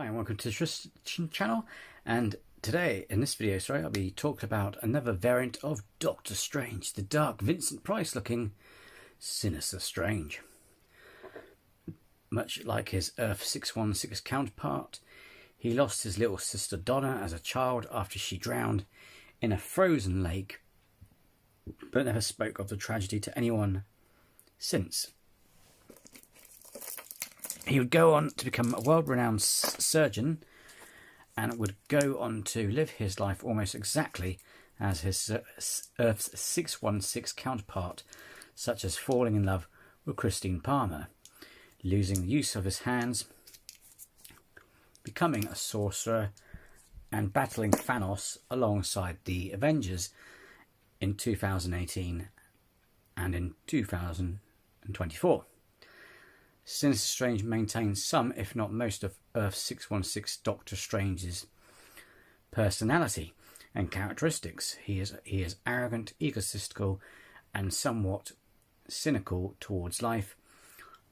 Hi and welcome to the Tristan channel, and today in this video I'll be talking about another variant of Doctor Strange, the dark Vincent Price looking Sinister Strange. Much like his Earth 616 counterpart, he lost his little sister Donna as a child after she drowned in a frozen lake, but never spoke of the tragedy to anyone since. He would go on to become a world-renowned surgeon and would go on to live his life almost exactly as his Earth's 616 counterpart, such as falling in love with Christine Palmer, losing the use of his hands, becoming a sorcerer, and battling Thanos alongside the Avengers in 2018 and in 2024. Sinister Strange maintains some, if not most, of Earth 616 Doctor Strange's personality and characteristics. He is arrogant, egotistical, and somewhat cynical towards life,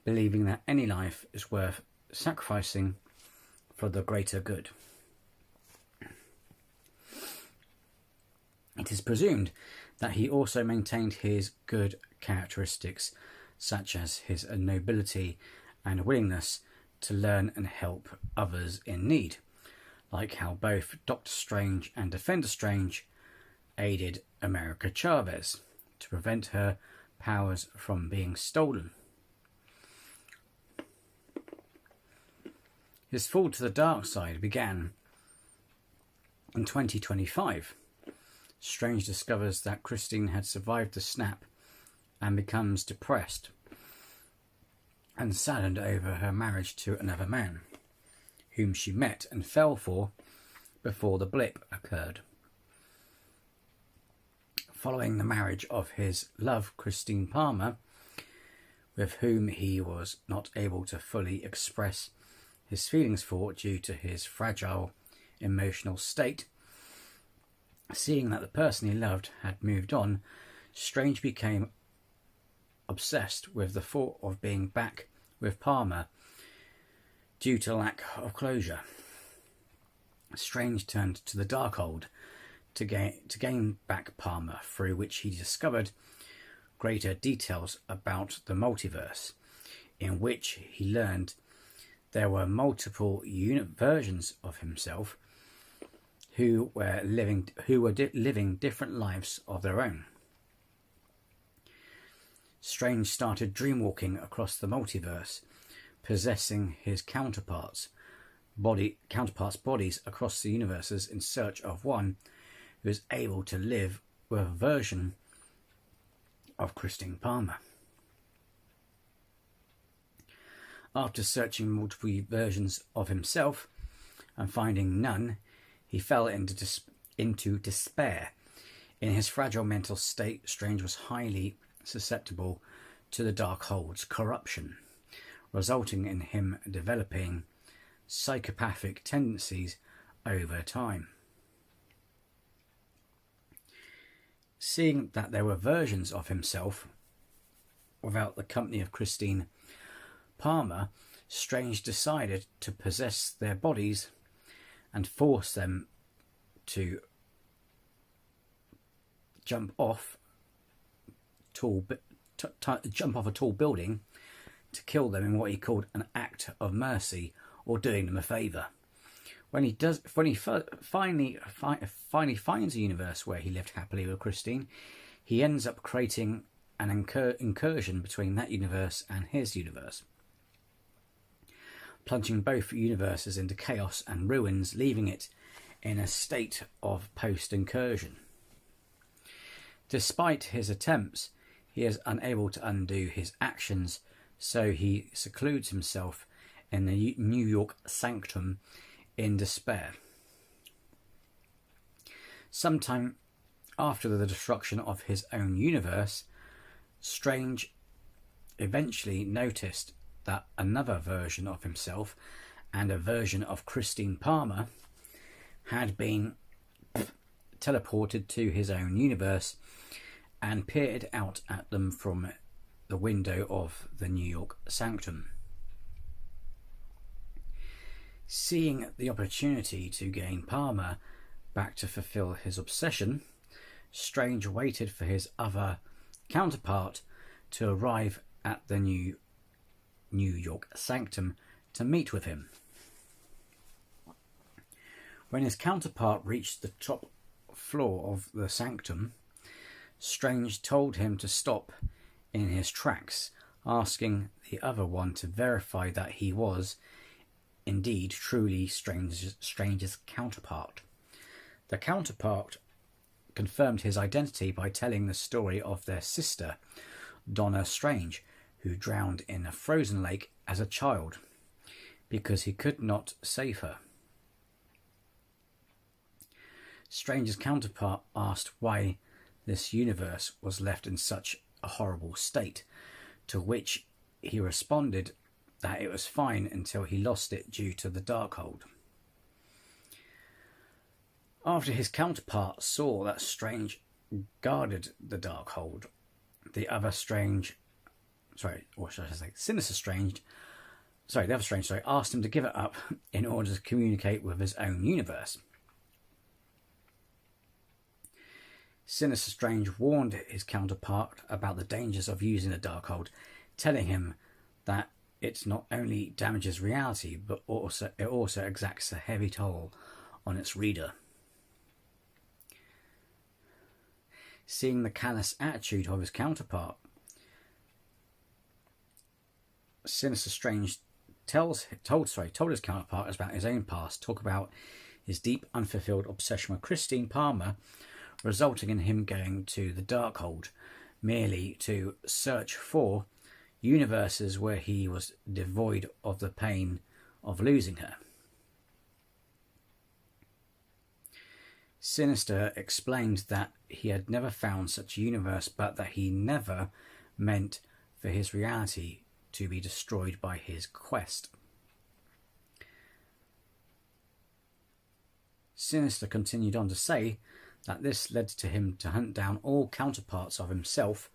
believing that any life is worth sacrificing for the greater good. It is presumed that he also maintained his good characteristics, such as his nobility and willingness to learn and help others in need, like how both Doctor Strange and Defender Strange aided America Chavez to prevent her powers from being stolen. His fall to the dark side began in 2025. Strange discovers that Christine had survived the snap and becomes depressed and saddened over her marriage to another man, whom she met and fell for before the blip occurred. Following the marriage of his love, Christine Palmer, with whom he was not able to fully express his feelings for due to his fragile emotional state, seeing that the person he loved had moved on, Strange became obsessed with the thought of being back with Palmer due to lack of closure. Strange turned to the Darkhold to gain back Palmer, through which he discovered greater details about the multiverse, in which he learned there were multiple versions of himself who were living different lives of their own. Strange started dreamwalking across the multiverse, possessing his counterparts' bodies across the universes in search of one who is able to live with a version of Christine Palmer. After searching multiple versions of himself and finding none, he fell into despair. In his fragile mental state, Strange was highly susceptible to the Darkhold's corruption, resulting in him developing psychopathic tendencies over time. Seeing that there were versions of himself without the company of Christine Palmer, Strange decided to possess their bodies and force them to jump off a tall building to kill them in what he called an act of mercy, or doing them a favour. When he finally finds a universe where he lived happily with Christine, he ends up creating an incursion between that universe and his universe, plunging both universes into chaos and ruins, leaving it in a state of post-incursion. Despite his attempts, he is unable to undo his actions, so he secludes himself in the New York sanctum in despair. Sometime after the destruction of his own universe, Strange eventually noticed that another version of himself and a version of Christine Palmer had been teleported to his own universe and peered out at them from the window of the New York sanctum. Seeing the opportunity to gain Palmer back to fulfill his obsession, Strange waited for his other counterpart to arrive at the New York sanctum to meet with him. When his counterpart reached the top floor of the sanctum, Strange told him to stop in his tracks, asking the other one to verify that he was indeed truly Strange's counterpart. The counterpart confirmed his identity by telling the story of their sister, Donna Strange, who drowned in a frozen lake as a child because he could not save her. Strange's counterpart asked why this universe was left in such a horrible state, to which he responded that it was fine until he lost it due to the Darkhold. After his counterpart saw that Strange guarded the Darkhold, the other Strange, Sinister Strange, the other Strange, asked him to give it up in order to communicate with his own universe. Sinister Strange warned his counterpart about the dangers of using the Darkhold, telling him that it not only damages reality, but it also exacts a heavy toll on its reader. Seeing the callous attitude of his counterpart, Sinister Strange told his counterpart about his own past, talk about his deep, unfulfilled obsession with Christine Palmer, resulting in him going to the Darkhold, merely to search for universes where he was devoid of the pain of losing her. Sinister explained that he had never found such a universe, but that he never meant for his reality to be destroyed by his quest. Sinister continued on to say that this led to him to hunt down all counterparts of himself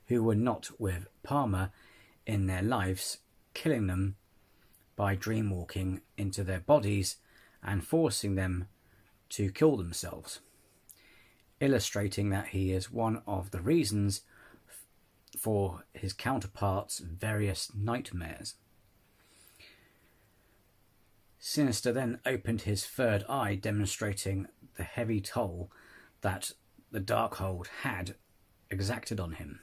who were not with Palmer in their lives, killing them by dreamwalking into their bodies and forcing them to kill themselves, illustrating that he is one of the reasons for his counterpart's various nightmares. Sinister then opened his third eye, demonstrating the heavy toll that the Darkhold had exacted on him.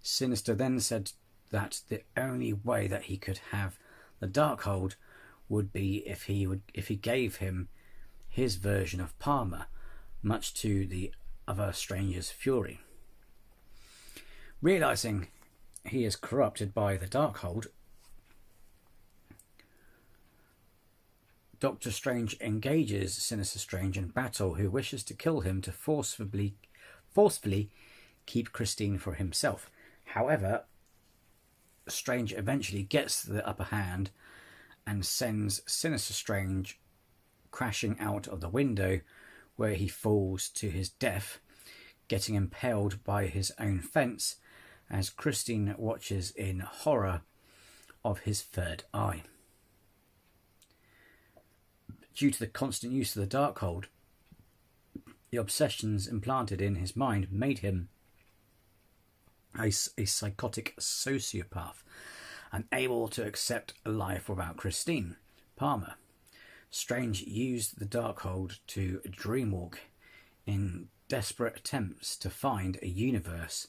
Sinister then said that the only way that he could have the Darkhold would be if he gave him his version of Palmer, much to the other Stranger's fury. Realizing he is corrupted by the Darkhold, Doctor Strange engages Sinister Strange in battle, who wishes to kill him to forcefully keep Christine for himself. However, Strange eventually gets the upper hand and sends Sinister Strange crashing out of the window, where he falls to his death, getting impaled by his own fence as Christine watches in horror of his third eye. Due to the constant use of the Darkhold, the obsessions implanted in his mind made him a psychotic sociopath, unable to accept a life without Christine Palmer. Strange used the Darkhold to dreamwalk in desperate attempts to find a universe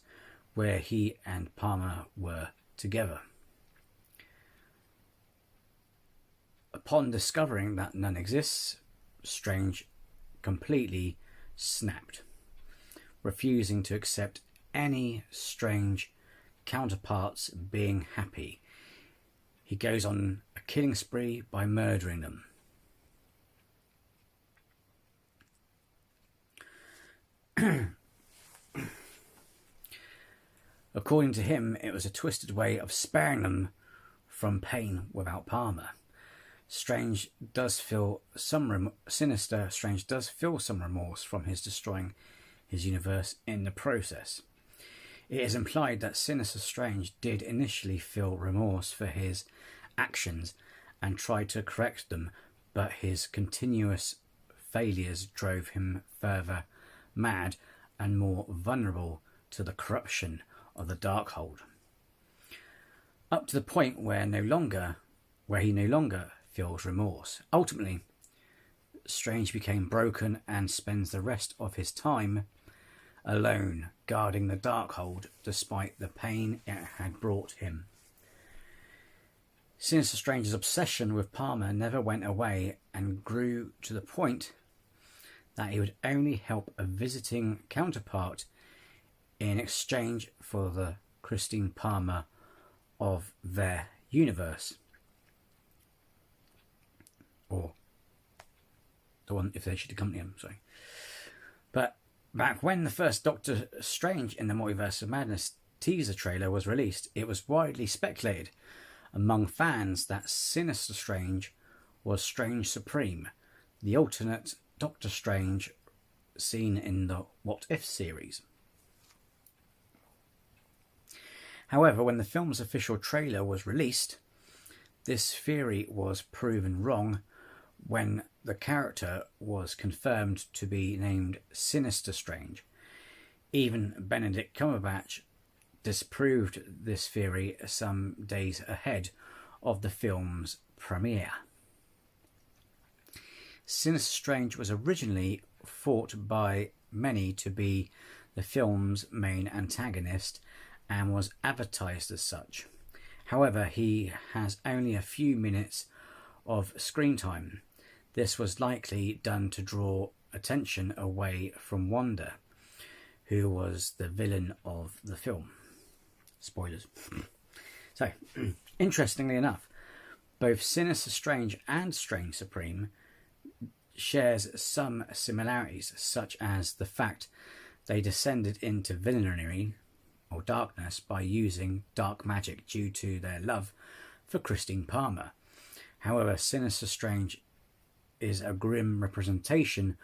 where he and Palmer were together. Upon discovering that none exists, Strange completely snapped, refusing to accept any Strange counterparts being happy. He goes on a killing spree by murdering them. According to him, it was a twisted way of sparing them from pain without Palmer. Sinister Strange does feel some remorse from his destroying his universe in the process. It is implied that Sinister Strange did initially feel remorse for his actions and tried to correct them, but his continuous failures drove him further mad and more vulnerable to the corruption of the Darkhold, up to the point where he no longer feels remorse. Ultimately, Strange became broken and spends the rest of his time alone, guarding the Darkhold despite the pain it had brought him. Sinister Strange's obsession with Palmer never went away and grew to the point that he would only help a visiting counterpart in exchange for the Christine Palmer of their universe. Or the one if they should accompany him, sorry. But back when the first Doctor Strange in the Multiverse of Madness teaser trailer was released, it was widely speculated among fans that Sinister Strange was Strange Supreme, the alternate Doctor Strange seen in the What If series. However, when the film's official trailer was released, this theory was proven wrong when the character was confirmed to be named Sinister Strange. Even Benedict Cumberbatch disproved this theory some days ahead of the film's premiere. Sinister Strange was originally thought by many to be the film's main antagonist and was advertised as such. However, he has only a few minutes of screen time. This was likely done to draw attention away from Wanda, who was the villain of the film. Spoilers. So, interestingly enough, both Sinister Strange and Strange Supreme shares some similarities, such as the fact they descended into villainy or darkness by using dark magic due to their love for Christine Palmer. However, Sinister Strange is a grim representation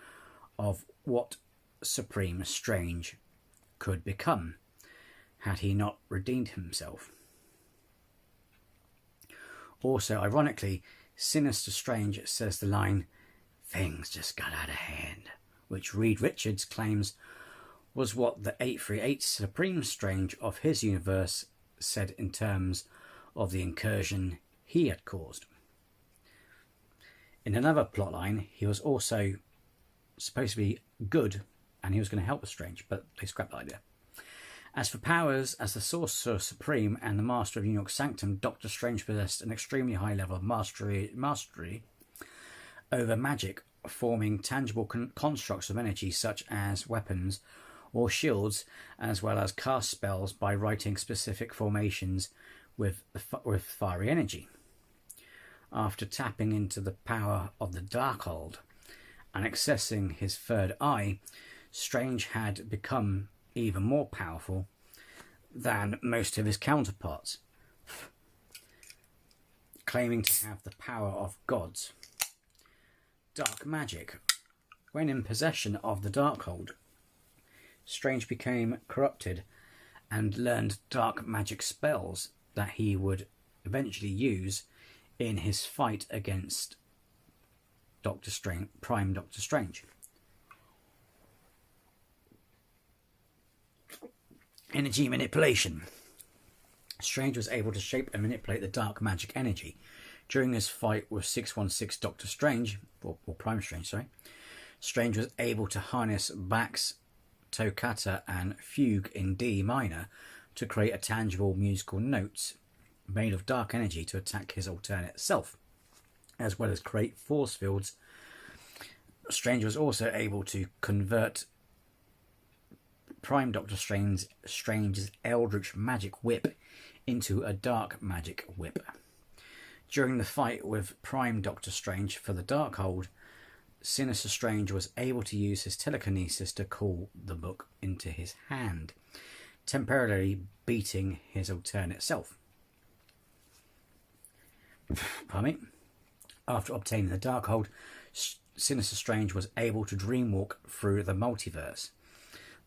of what Supreme Strange could become had he not redeemed himself. Also, ironically, Sinister Strange says the line, "Things just got out of hand," which Reed Richards claims was what the 838 Supreme Strange of his universe said in terms of the incursion he had caused. In another plotline, he was also supposed to be good and he was going to help with Strange, but they scrapped the idea. As for powers, as the Sorcerer Supreme and the Master of New York Sanctum, Doctor Strange possessed an extremely high level of mastery over magic, forming tangible constructs of energy such as weapons or shields, as well as cast spells by writing specific formations with fiery energy. After tapping into the power of the Darkhold and accessing his third eye, Strange had become even more powerful than most of his counterparts, claiming to have the power of gods. Dark magic. When in possession of the Darkhold, Strange became corrupted and learned dark magic spells that he would eventually use in his fight against Prime Doctor Strange. Energy manipulation. Strange was able to shape and manipulate the dark magic energy. During his fight with 616 Doctor Strange, or Prime Strange, Strange was able to harness Bach's toccata and fugue in D minor to create a tangible musical notes made of dark energy to attack his alternate self, as well as create force fields. Strange was also able to convert Prime Doctor Strange's Eldritch Magic Whip into a Dark Magic Whip. During the fight with Prime Doctor Strange for the Darkhold, Sinister Strange was able to use his telekinesis to call the book into his hand, temporarily beating his alternate self. Pardon me. After obtaining the Darkhold, Sinister Strange was able to dreamwalk through the multiverse.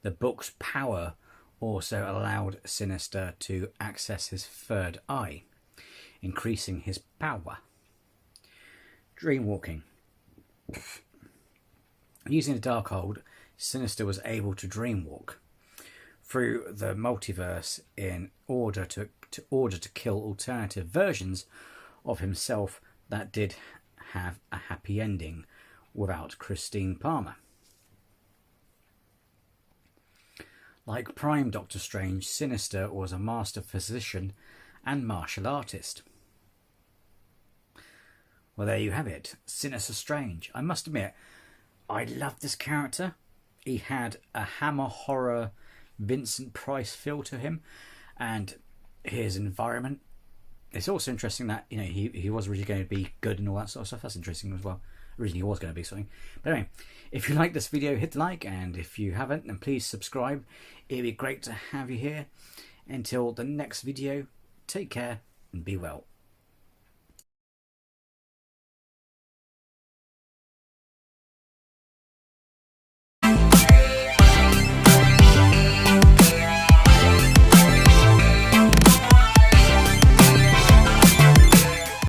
The book's power also allowed Sinister to access his third eye, increasing his power. Dreamwalking. Using the Darkhold, Sinister was able to dreamwalk through the multiverse in order to kill alternative versions of himself that did have a happy ending without Christine Palmer. Like Prime Doctor Strange, Sinister was a master physician and martial artist. Well, there you have it, Sinister Strange. I must admit, I loved this character. He had a Hammer horror Vincent Price feel to him, and his environment. It's also interesting that, you know, he was originally going to be good and all that sort of stuff. That's interesting as well. Originally he was going to be something. But anyway, if you like this video, hit the like, and if you haven't, then please subscribe. It'd be great to have you here. Until the next video, take care and be well.